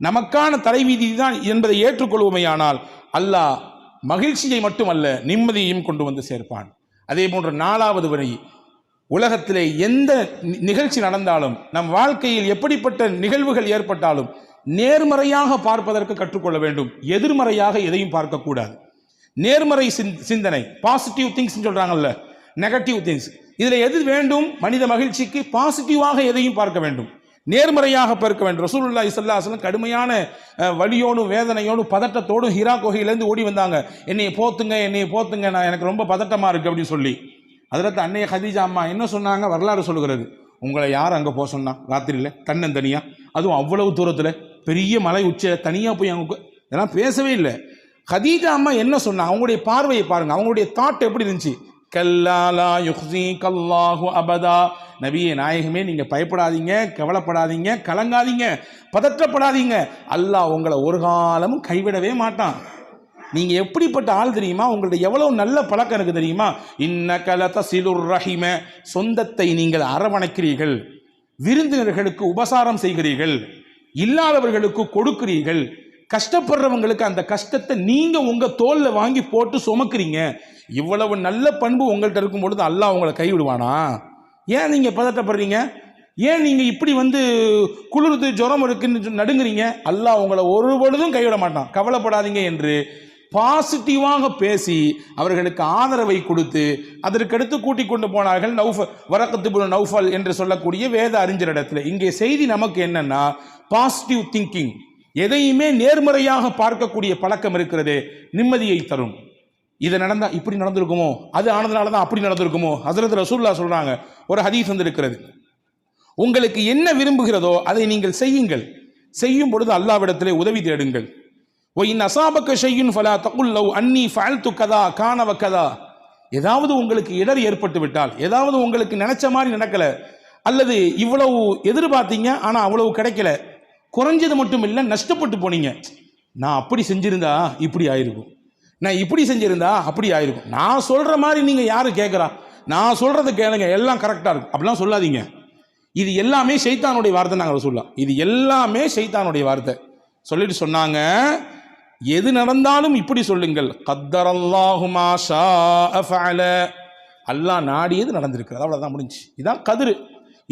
A: நமக்கான தலைவீதி தான் என்பதை ஏற்றுக்கொள்வோமையானால் அல்லாஹ் மகிழ்ச்சியை மட்டுமல்ல நிம்மதியையும் கொண்டு வந்து சேர்ப்பான். அதே போன்ற 4வது வரி, உலகத்திலே எந்த நிகழ்ச்சி நடந்தாலும், நம் வாழ்க்கையில் எப்படிப்பட்ட நிகழ்வுகள் ஏற்பட்டாலும் நேர்மறையாக பார்ப்பதற்கு கற்றுக்கொள்ள வேண்டும். எதிர்மறையாக எதையும் பார்க்கக்கூடாது. நேர்மறை சிந்தனை, பாசிட்டிவ் திங்ஸ் சொல்றாங்கல்ல, நெகட்டிவ் திங்ஸ், இதுல எது வேண்டும்? மனித மகிழ்ச்சிக்கு பாசிட்டிவாக எதையும் பார்க்க வேண்டும், நேர்மறையாக பார்க்க வேண்டும். ரசூலுல்லாஹி ஸல்லல்லாஹு அலைஹி வஸல்லம் கடுமையான வலியோடும் வேதனையோடும் பதட்டத்தோடும் ஹிரா குகையிலேருந்து ஓடி வந்தாங்க. என்னைய போத்துங்க, நான் எனக்கு ரொம்ப பதட்டமா இருக்கு அப்படின்னு சொல்லி. அதில் அன்னைய ஹதீஜா அம்மா என்ன சொன்னாங்க? வரலாறு சொல்லுகிறது, உங்களை யார் அங்கே போக சொன்னா? ராத்திரியில் தன்னந்தனியா, அதுவும் அவ்வளவு தூரத்தில் பெரிய மலை உச்ச தனியாக போய் அங்கே இதெல்லாம் பேசவே இல்லை. ஹதீஜா அம்மா என்ன சொன்னா? அவங்களுடைய பார்வையை பாருங்க, அவங்களுடைய தாட் எப்படி இருந்துச்சு? கல்லாலா யுஹ்ஸீக அல்லாஹு அபதா. நபியே நாயகமே, நீங்க பயப்படாதீங்க, கவலைப்படாதீங்க, கலங்காதீங்க, பதற்றப்படாதீங்க, அல்லாஹ் உங்களை ஒரு காலமும் கைவிடவே மாட்டான். நீங்க எப்படிப்பட்ட ஆள் தெரியுமா? உங்களுடைய எவ்வளவு நல்ல பழக்கம் எனக்கு தெரியுமா? இன்னக லதஸிலுர் ரஹிம, சொந்தத்தை நீங்கள் அரவணைக்கிறீர்கள், விருந்தினர்களுக்கு உபசாரம் செய்கிறீர்கள், இல்லாதவர்களுக்கு கொடுக்கிறீர்கள், கஷ்டப்படுறவங்களுக்கு அந்த கஷ்டத்தை நீங்க உங்க தோல்ல வாங்கி போட்டு சுமக்கிறீங்க. இவ்வளவு நல்ல பண்பு உங்கள்கிட்ட இருக்கும் பொழுது அல்லாஹ் உங்களை கைவிடுவானா? ஏன் நீங்க பதட்டப்படுறீங்க? ஏன் நீங்க இப்படி குளிர்ந்து ஜுரம் இருக்குன்னு நடுங்குறீங்க? அல்லாஹ் உங்களை ஒரு பொழுதும் கைவிட மாட்டான், கவலைப்படாதீங்க என்று பாசிட்டிவாக பேசி அவர்களுக்கு ஆதரவை கொடுத்து அதற்கடுத்து கூட்டிக் கொண்டு போனார்கள் வரக்கத்து இப்னு நௌஃபல் என்று சொல்லக்கூடிய வேத அறிஞரிடத்தில். இங்கே செய்தி நமக்கு என்னன்னா, பாசிட்டிவ் திங்கிங், எதையுமே நேர்மறையாக பார்க்கக்கூடிய பழக்கம் இருக்கிறது, நிம்மதியை தரும். இது நடந்தா இப்படி நடந்திருக்குமோ, அது ஆனதுனால தான் அப்படி நடந்திருக்குமோ. ஹஸரத் ரசூலுல்லாஹ் சொல்றாங்க, ஒரு ஹதீஸ் வந்திருக்கிறது, உங்களுக்கு என்ன விரும்புகிறதோ அதை நீங்கள் செய்யுங்கள், செய்யும் பொழுது அல்லாஹ்விடத்திலே உதவி தேடுங்கள். ஏதாவது உங்களுக்கு இடர் ஏற்பட்டு விட்டால், ஏதாவது உங்களுக்கு நினைச்ச மாதிரி நடக்கல, அல்லது இவ்வளவு எதிர்பார்த்தீங்க ஆனா அவ்வளவு கிடைக்கல, குறைஞ்சது மட்டும் இல்லை நஷ்டப்பட்டு போனீங்க, நான் அப்படி செஞ்சிருந்தா இப்படி ஆயிருக்கும், நான் இப்படி செஞ்சிருந்தா அப்படி ஆயிருக்கும், நான் சொல்ற மாதிரி நீங்க யாரு கேட்கிறா, நான் சொல்றதை கேளுங்க எல்லாம் கரெக்டா இருக்கும், அப்படிலாம் சொல்லாதீங்க. இது எல்லாமே ஷைத்தானுடைய வார்த்தை. நாங்கள் சொல்லலாம், இது எல்லாமே ஷைத்தானுடைய வார்த்தை. சொல்லிட்டு சொன்னாங்க, எது நடந்தாலும் இப்படி சொல்லுங்கள், கத்தரல்லாஹு மா ஷாஅ ஃபஅல, அல்லாஹ் நாடியது நடந்திருக்கிறது, அவ்வளவுதான், முடிஞ்சு. இதான் கதிரு,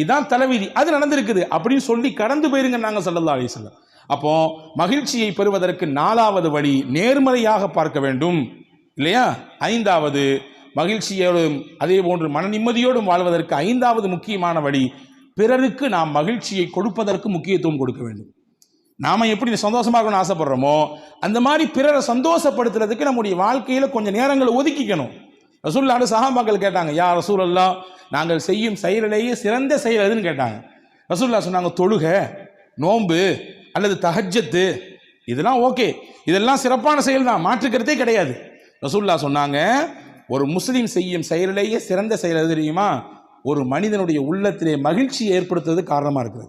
A: இதான் தலைவிதி, அது நடந்திருக்குது அப்படின்னு சொல்லி கடந்து போயிருங்க நாங்க ஸல்லல்லாஹு அலைஹி வஸல்லம். அப்போ மகிழ்ச்சியை பெறுவதற்கு 4வது வழி நேர்மறையாக பார்க்க வேண்டும், இல்லையா? 5வது மகிழ்ச்சியோடும் அதே போன்று மன நிம்மதியோடும் வாழ்வதற்கு 5வது முக்கியமான வழி, பிறருக்கு நாம் மகிழ்ச்சியை கொடுப்பதற்கு முக்கியத்துவம் கொடுக்க வேண்டும். நாம எப்படி சந்தோஷமா இருக்கணும்னு ஆசைப்படுறோமோ அந்த மாதிரி பிறரை சந்தோஷப்படுத்துறதுக்கு நம்முடைய வாழ்க்கையில கொஞ்சம் நேரங்களை ஒதுக்கிக்கணும். ரசூலுல்லாஹ் சஹாபாக்கள் கேட்டாங்க, யா ரசூலல்லாஹ், நாங்கள் செய்யும் செயலிலேயே சிறந்த செயல் எதுன்னு கேட்டாங்க. ரசூலுல்லாஹ் சொன்னாங்க, தொழுக, நோன்பு அல்லது தஹஜ்ஜத்து, இதெல்லாம் ஓகே, இதெல்லாம் சிறப்பான செயல் தான், மாற்றுக்கிறதே கிடையாது. ரசூலுல்லாஹ் சொன்னாங்க, ஒரு முஸ்லீம் செய்யும் செயலிலேயே சிறந்த செயல் எது தெரியுமா? ஒரு மனிதனுடைய உள்ளத்திலே மகிழ்ச்சியை ஏற்படுத்துறது காரணமா இருக்குது.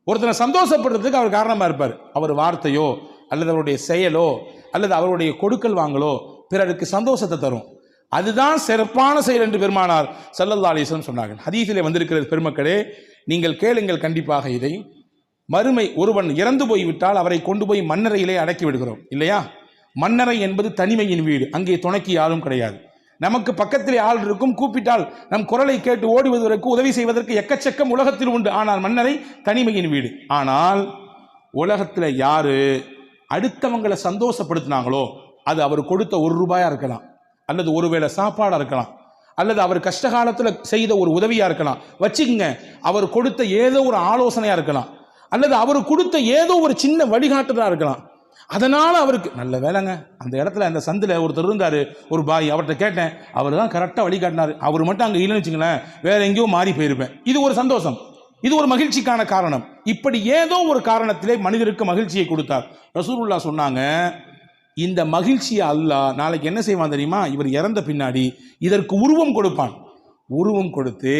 A: ஒருத்தனை சந்தோஷப்படுறதுக்கு அவர் காரணமா இருப்பார். அவர் வார்த்தையோ அல்லது அவருடைய செயலோ அல்லது அவருடைய கொடுக்கல் வாங்கலோ பிறருக்கு சந்தோஷத்தை தரும். அதுதான் சிறப்பான செயல் என்று பெருமானார் ஸல்லல்லாஹு அலைஹி வஸல்லம் சொன்னார்கள். ஹதீஸிலே வந்திருக்கிறது, பெருமக்களே நீங்கள் கேளுங்கள் கண்டிப்பாக இதை. மறுமை, ஒருவன் இறந்து போய்விட்டால் அவரை கொண்டு போய் மண்ணறையிலே அடக்கி விடுகிறோம், இல்லையா? மண்ணறை என்பது தனிமையின் வீடு, அங்கே துணைக்கு யாரும் கிடையாது. நமக்கு பக்கத்திலே ஆள் இருக்கும், கூப்பிட்டால் நம் குரலை கேட்டு ஓடுவதற்கு உதவி செய்வதற்கு எக்கச்சக்கம் உலகத்தில் உண்டு. ஆனால் மன்னரை தனிமையின் வீடு. ஆனால் உலகத்தில் யாரு அடுத்தவங்களை சந்தோஷப்படுத்தினாங்களோ அது அவர் கொடுத்த ₹1 இருக்கலாம், அல்லது ஒருவேளை சாப்பாடா இருக்கலாம், அல்லது அவர் கஷ்டகாலத்தில் செய்த ஒரு உதவியா இருக்கலாம், வச்சுக்கங்க, அவர் கொடுத்த ஏதோ ஒரு ஆலோசனையா இருக்கலாம், அல்லது அவர் கொடுத்த ஏதோ ஒரு சின்ன வழிகாட்டுதலா இருக்கலாம். அதனால் அவருக்கு நல்ல வேலைங்க. அந்த இடத்துல அந்த சந்தில் ஒருத்தர் இருந்தார், ஒரு பாய், அவர்கிட்ட கேட்டேன், அவர் தான் கரெக்டாக வழிகாட்டினார். அவர் மட்டும் அங்கே இல்லைன்னு வச்சுங்களேன், வேற எங்கேயோ மாறி போயிருப்பேன். இது ஒரு சந்தோஷம், இது ஒரு மகிழ்ச்சிக்கான காரணம். இப்படி ஏதோ ஒரு காரணத்திலே மனிதருக்கு மகிழ்ச்சியை கொடுத்தார். ரசூலுல்லாஹ் சொன்னாங்க, இந்த மகிழ்ச்சியை அல்லாஹ் நாளைக்கு என்ன செய்வான் தெரியுமா? இவர் இறந்த பின்னாடி இதற்கு உருவம் கொடுப்பான். உருவம் கொடுத்து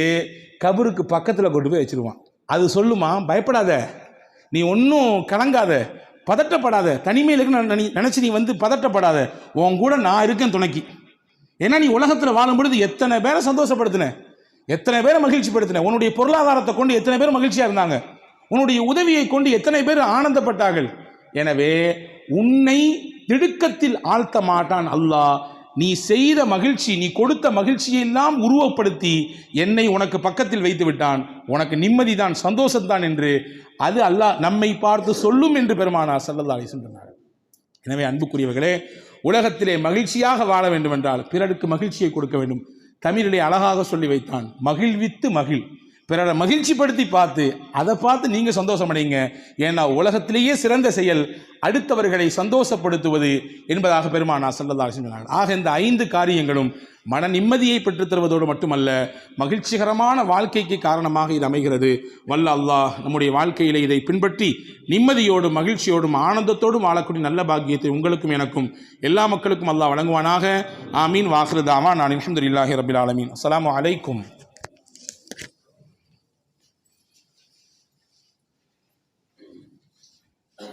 A: கபருக்கு பக்கத்தில் கொண்டு போய் வச்சிருவான். அது சொல்லுமா, பயப்படாத, நீ ஒன்றும் கலங்காத, பதட்டப்படாத, தனிமையில் நினைச்சு நீ வந்து பதட்டப்படாத, உன் கூட நான் இருக்கேன் துணைக்கு. ஏன்னா நீ உலகத்தில் வாழும் பொழுது எத்தனை பேரை சந்தோஷப்படுத்தின, எத்தனை பேரை மகிழ்ச்சிப்படுத்தின, உன்னுடைய பொருளாதாரத்தை கொண்டு எத்தனை பேர் மகிழ்ச்சியா இருந்தாங்க, உன்னுடைய உதவியை கொண்டு எத்தனை பேர் ஆனந்தப்பட்டார்கள். எனவே உன்னை திடுக்கத்தில் ஆழ்த்த மாட்டான் அல்லாஹ். நீ செய்த மகிழ்ச்சி, நீ கொடுத்த மகிழ்ச்சியை எல்லாம் உருவப்படுத்தி என்னை உனக்கு பக்கத்தில் வைத்து விட்டான். உனக்கு நிம்மதிதான், சந்தோஷம்தான் என்று அது அல்லாஹ் நம்மை பார்த்து சொல்லும் என்று பெருமானார் ஸல்லல்லாஹு அலைஹி வஸல்லம் சொன்னார். எனவே அன்புக்குரியவர்களே, உலகத்திலே மகிழ்ச்சியாக வாழ வேண்டும் என்றால் பிறருக்கு மகிழ்ச்சியை கொடுக்க வேண்டும். தமிழிலே அழகாக சொல்லி வைத்தான், மகிழ்வித்து மகிழ். பிறரை மகிழ்ச்சிப்படுத்தி பார்த்து அதை பார்த்து நீங்கள் சந்தோஷம் அடைங்க. ஏன்னா உலகத்திலேயே சிறந்த செயல் அடுத்தவர்களை சந்தோஷப்படுத்துவது என்பதாக பெருமானார் ஸல்லல்லாஹு அலைஹி வஸல்லம் சொன்னார்கள். ஆக இந்த 5 காரியங்களும் மன நிம்மதியை பெற்றுத் தருவதோடு மட்டுமல்ல, மகிழ்ச்சிகரமான வாழ்க்கைக்கு காரணமாக இது அமைகிறது. வல்ல அல்லாஹ் நம்முடைய வாழ்க்கையிலே இதை பின்பற்றி நிம்மதியோடும் மகிழ்ச்சியோடும் ஆனந்தத்தோடும் வாழக்கூடிய நல்ல பாக்கியத்தை உங்களுக்கும் எனக்கும் எல்லா மக்களுக்கும் அல்லாஹ் வழங்குவானாக. ஆமீன். வாஹிரு தாவானா அல்ஹம்துலில்லாஹி ரப்பில் ஆலமீன். அஸ்ஸலாமு அலைக்கும்.